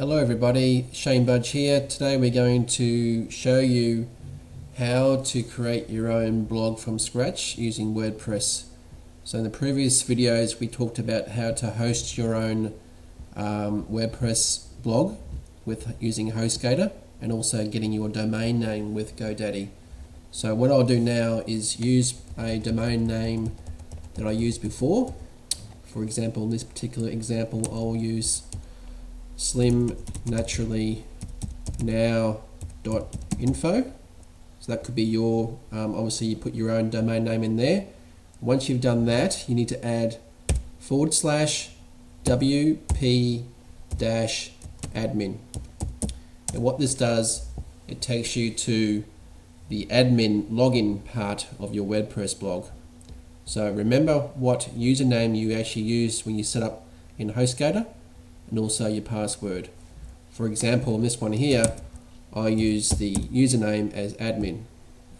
Hello everybody, Shane Budge here. Today we're going to show you how to create your own blog from scratch using WordPress. So in the previous videos we talked about how to host your own WordPress blog with using HostGator and also getting your domain name with GoDaddy. So what I'll do now is use a domain name that I used before. For example, in this particular example I'll use slimnaturallynow.info. So that could be your, obviously you put your own domain name in there. Once you've done that, you need to add /wp-admin. And what this does, it takes you to the admin login part of your WordPress blog. So remember what username you actually used when you set up in HostGator, and also your password. For example, in this one here, I use the username as admin,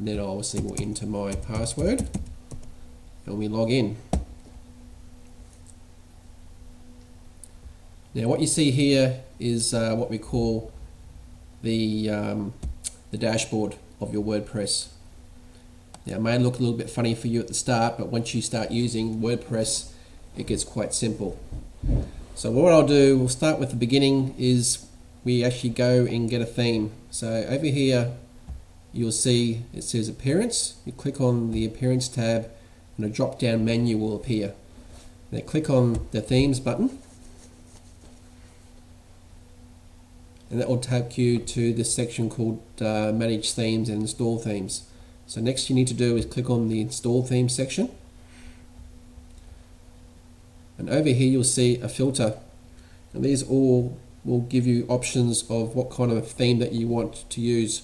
and then I obviously will enter my password, and we log in. Now what you see here is what we call the dashboard of your WordPress. Now it may look a little bit funny for you at the start, but once you start using WordPress, it gets quite simple. So what I'll do, we'll start with the beginning, is we actually go and get a theme. So over here you'll see it says appearance. You click on the appearance tab and a drop down menu will appear. Now click on the themes button and that will take you to this section called manage themes and install themes. So next you need to do is click on the install themes section. And over here you'll see a filter, and these all will give you options of what kind of theme that you want to use.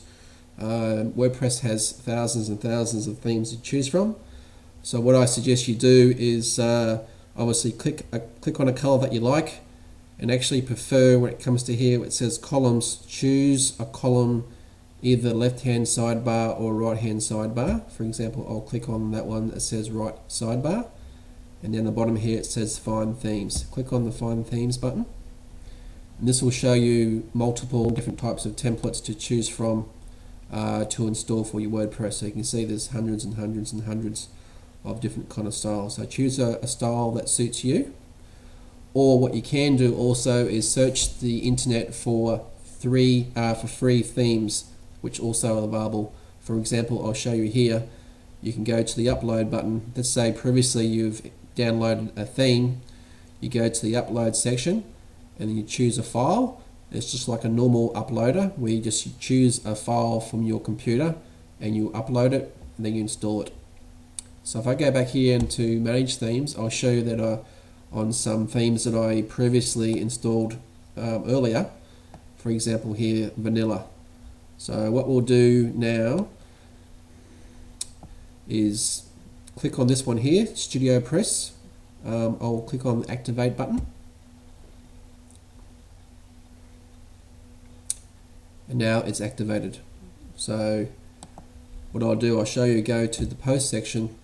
WordPress has thousands and thousands of themes to choose from. So what I suggest you do is obviously click on a color that you like, and actually prefer, when it comes to here it says columns, choose a column either left hand sidebar or right hand sidebar. For example, I'll click on that one that says right sidebar. And down the bottom here it says Find Themes. Click on the Find Themes button. And this will show you multiple different types of templates to choose from to install for your WordPress. So you can see there's hundreds and hundreds and hundreds of different kind of styles. So choose a style that suits you. Or what you can do also is search the internet for free themes, which also are available. For example, I'll show you here. You can go to the upload button. Let's say previously you've downloaded a theme, you go to the upload section and then you choose a file. It's just like a normal uploader where you just choose a file from your computer and you upload it and then you install it. So if I go back here into manage themes, I'll show you that on some themes that I previously installed earlier, for example here, vanilla. So what we'll do now is click on this one here, Studio Press. I'll click on the Activate button. And now it's activated. So what I'll do, I'll show you, go to the Post section.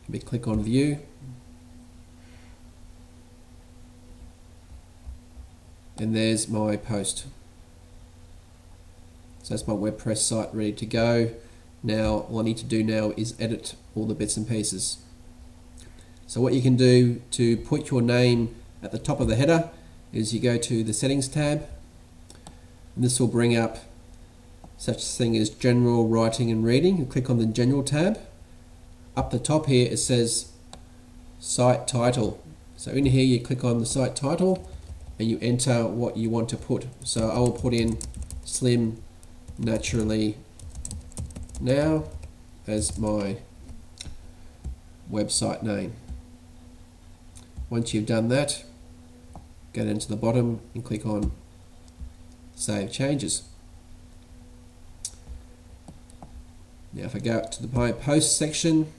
Maybe click on View. And there's my post. So that's my WordPress site ready to go. Now all I need to do now is edit all the bits and pieces. So what you can do to put your name at the top of the header is you go to the Settings tab, and this will bring up such a thing as General Writing and Reading. You click on the General tab. Up the top here it says Site Title. So in here you click on the site title and you enter what you want to put. So I will put in Slim Naturally Now as my website name. Once you've done that, go down to the bottom and click on Save Changes. Now if I go up to the My Post section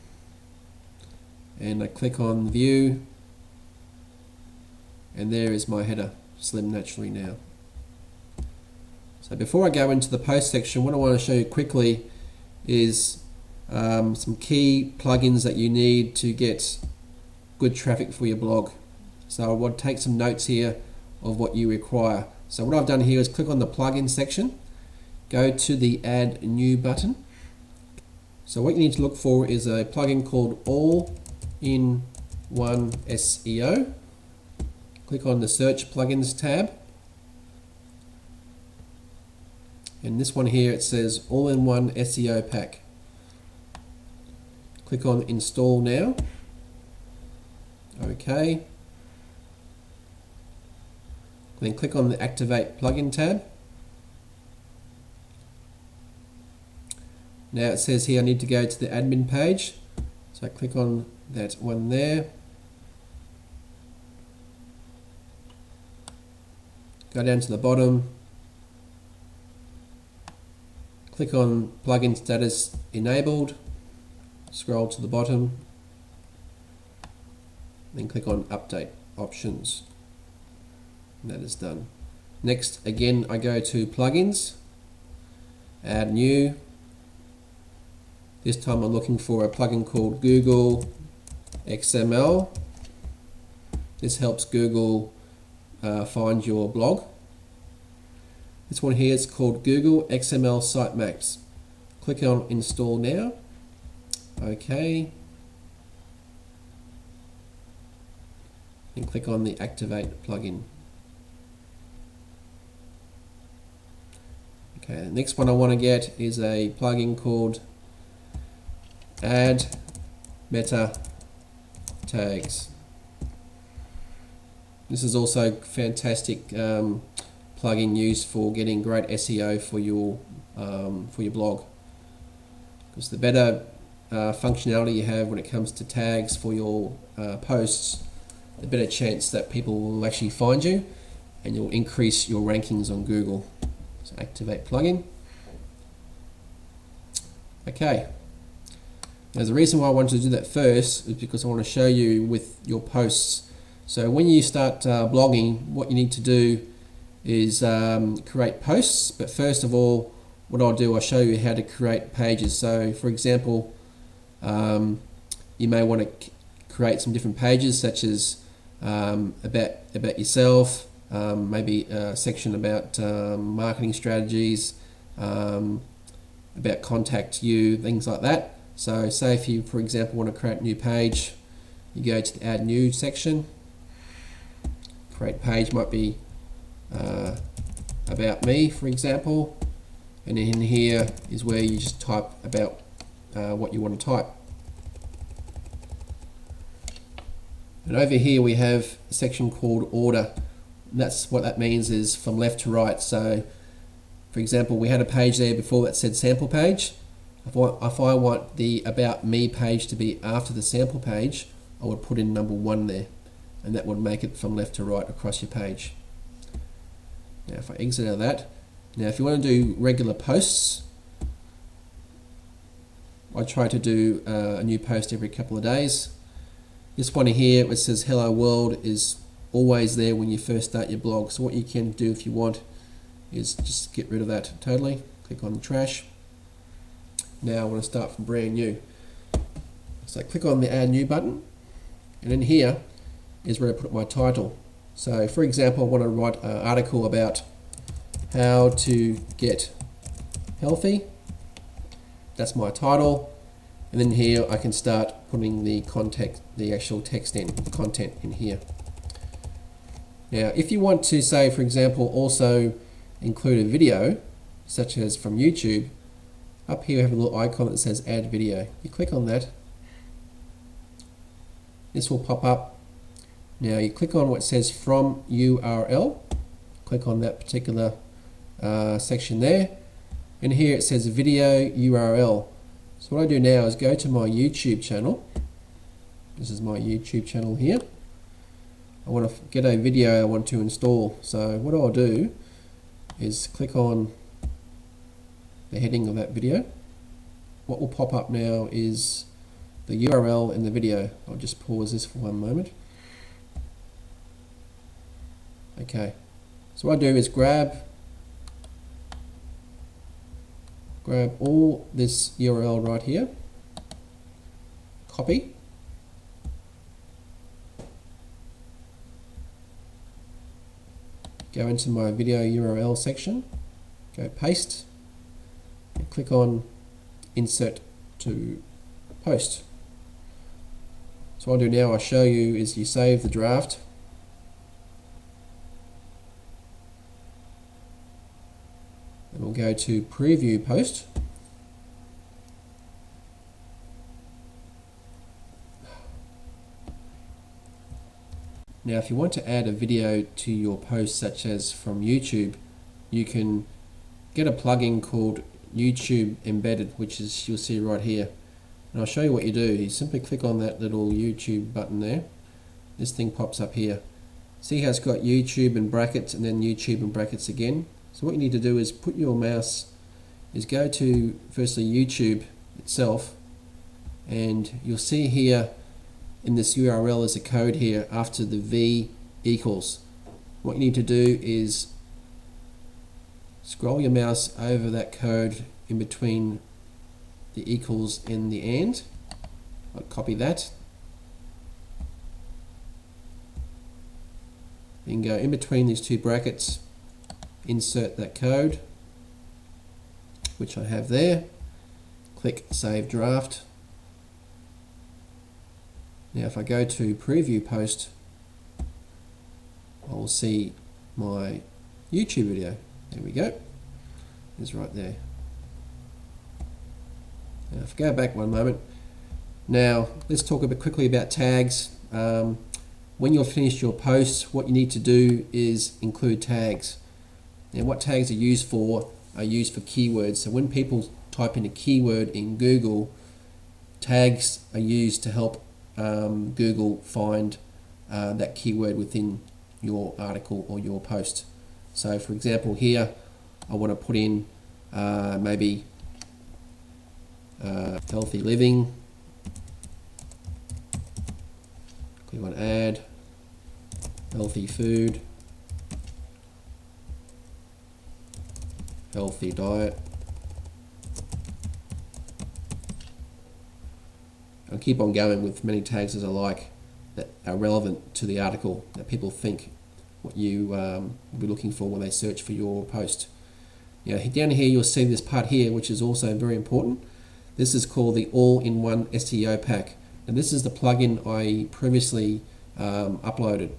and I click on View, and there is my header, Slim Naturally Now. So before I go into the Post section, what I want to show you quickly is some key plugins that you need to get good traffic for your blog. So I want to take some notes here of what you require. So what I've done here is click on the plugin section, go to the add new button. So what you need to look for is a plugin called All-in-One SEO. Click on the search plugins tab. And this one here, it says All-in-One SEO pack. Click on install now. Okay. Then click on the activate plugin tab. Now it says here I need to go to the admin page. So I click on that one there. Go down to the bottom. Click on plugin status enabled. Scroll to the bottom. Then click on update options. And that is done. Next, again, I go to plugins, add new. This time I'm looking for a plugin called Google XML. This helps Google find your blog. This one here is called Google XML Sitemaps. Click on install now. Okay. And click on the activate plugin. Okay, the next one I want to get is a plugin called Add Meta Tags. This is also fantastic plugin used for getting great SEO for your blog. Because the better functionality you have when it comes to tags for your posts, the better chance that people will actually find you, and you'll increase your rankings on Google. So activate plugin. Okay. Now the reason why I wanted to do that first is because I want to show you with your posts. So when you start blogging, what you need to do is create posts. But first of all, what I'll do, I'll show you how to create pages. So for example, you may want to create some different pages, such as about yourself, maybe a section about marketing strategies, about contact you, things like that. So say if you, for example, want to create a new page, you go to the add new section. Create page might be about me, for example, and in here is where you just type about what you want to type. And over here we have a section called order. And that's what that means is from left to right. So for example, we had a page there before that said sample page. If I want the about me page to be after the sample page, I would put in number 1 there, and that would make it from left to right across your page. Now if I exit out of that, now if you want to do regular posts, I try to do a new post every couple of days. This one here, which says hello world, is always there when you first start your blog. So what you can do if you want is just get rid of that totally. Click on the trash. Now I want to start from brand new. So click on the add new button, and in here is where I put my title. So for example, I want to write an article about how to get healthy. That's my title. And then here I can start putting the actual text in, the content in here. Now if you want to say, for example, also include a video, such as from YouTube, up here we have a little icon that says add video. You click on that. This will pop up. Now you click on what says from URL. Click on that particular section there. And here it says video URL. So what I do now is go to my YouTube channel. This is my YouTube channel here. I want to get a video I want to install. So what I'll do is click on the heading of that video. What will pop up now is the URL in the video. I'll just pause this for one moment. Okay, so what I do is grab all this URL right here, copy, go into my video URL section, go paste, and click on insert to post. So what I'll do now, I'll show you, is you save the draft, and we'll go to preview post. Now if you want to add a video to your post, such as from YouTube, you can get a plugin called YouTube Embedded, which is, you'll see right here. And I'll show you what you do. You simply click on that little YouTube button there. This thing pops up here. See how it's got YouTube in brackets and then YouTube in brackets again? So what you need to do is put your mouse, is go to firstly YouTube itself, and you'll see here in this URL is a code here after the V equals. What you need to do is scroll your mouse over that code in between the equals and the and. I'll copy that. Then go in between these two brackets, insert that code, which I have there. Click Save Draft. Now if I go to preview post, I will see my YouTube video. There we go. It's right there. Now if I go back one moment. Now let's talk a bit quickly about tags. When you've finished your post, what you need to do is include tags. Now what tags are used for keywords. So when people type in a keyword in Google, tags are used to help Google find that keyword within your article or your post. So for example here, I want to put in maybe healthy living. Click on add, healthy food, healthy diet. I'll keep on going with many tags as I like that are relevant to the article, that people think what you will be looking for when they search for your post. Now down here you'll see this part here, which is also very important. This is called the all-in-one SEO pack, and this is the plugin I previously uploaded.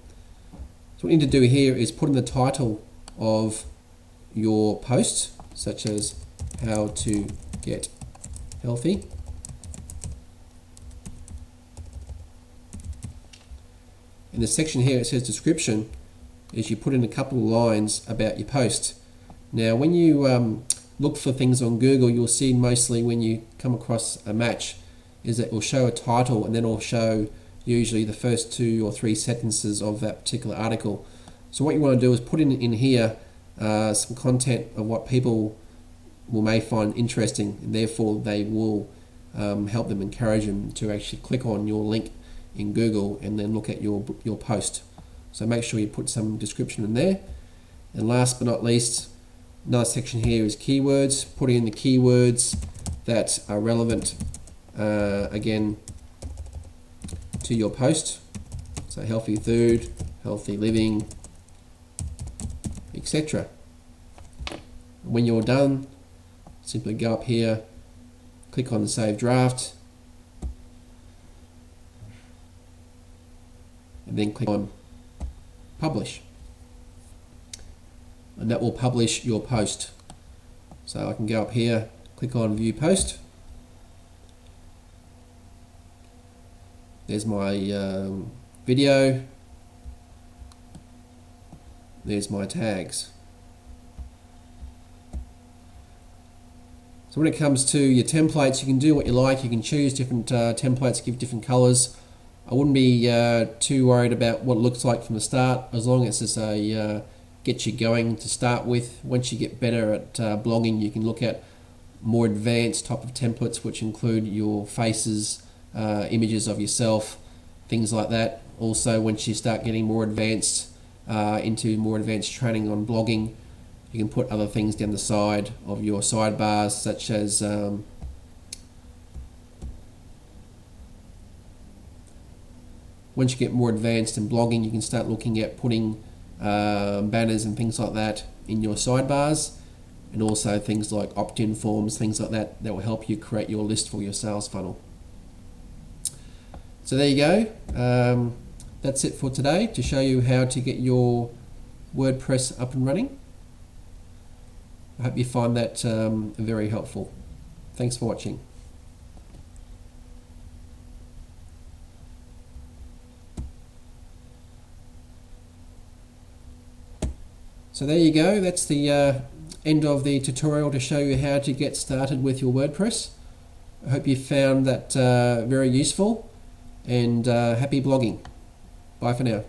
So what you need to do here is put in the title of your post, such as how to get healthy. In the section here it says description, is you put in a couple of lines about your post. Now when you look for things on Google, you'll see mostly when you come across a match is that it will show a title and then it will show usually the first 2 or 3 sentences of that particular article. So what you want to do is put in here some content of what people may find interesting, and therefore they will help them, encourage them to actually click on your link in Google and then look at your post. So make sure you put some description in there. And last but not least, another section here is keywords. Put in the keywords that are relevant again to your post. So healthy food, healthy living, etc. When you're done, simply go up here, click on the Save Draft, and then click on Publish. And that will publish your post. So I can go up here, click on View Post. There's my video. There's my tags. So when it comes to your templates, you can do what you like. You can choose different templates, give different colors. I wouldn't be too worried about what it looks like from the start, as long as it's a get you going to start with. Once you get better at blogging, you can look at more advanced type of templates, which include your faces, images of yourself, things like that. Also, once you start getting more advanced into more advanced training on blogging, you can put other things down the side of your sidebars, such as once you get more advanced in blogging, you can start looking at putting banners and things like that in your sidebars, and also things like opt-in forms, things like that will help you create your list for your sales funnel. So there you go. That's it for today, to show you how to get your WordPress up and running. I hope you find that very helpful. Thanks for watching. So there you go, that's the end of the tutorial to show you how to get started with your WordPress. I hope you found that very useful, and happy blogging. Bye for now.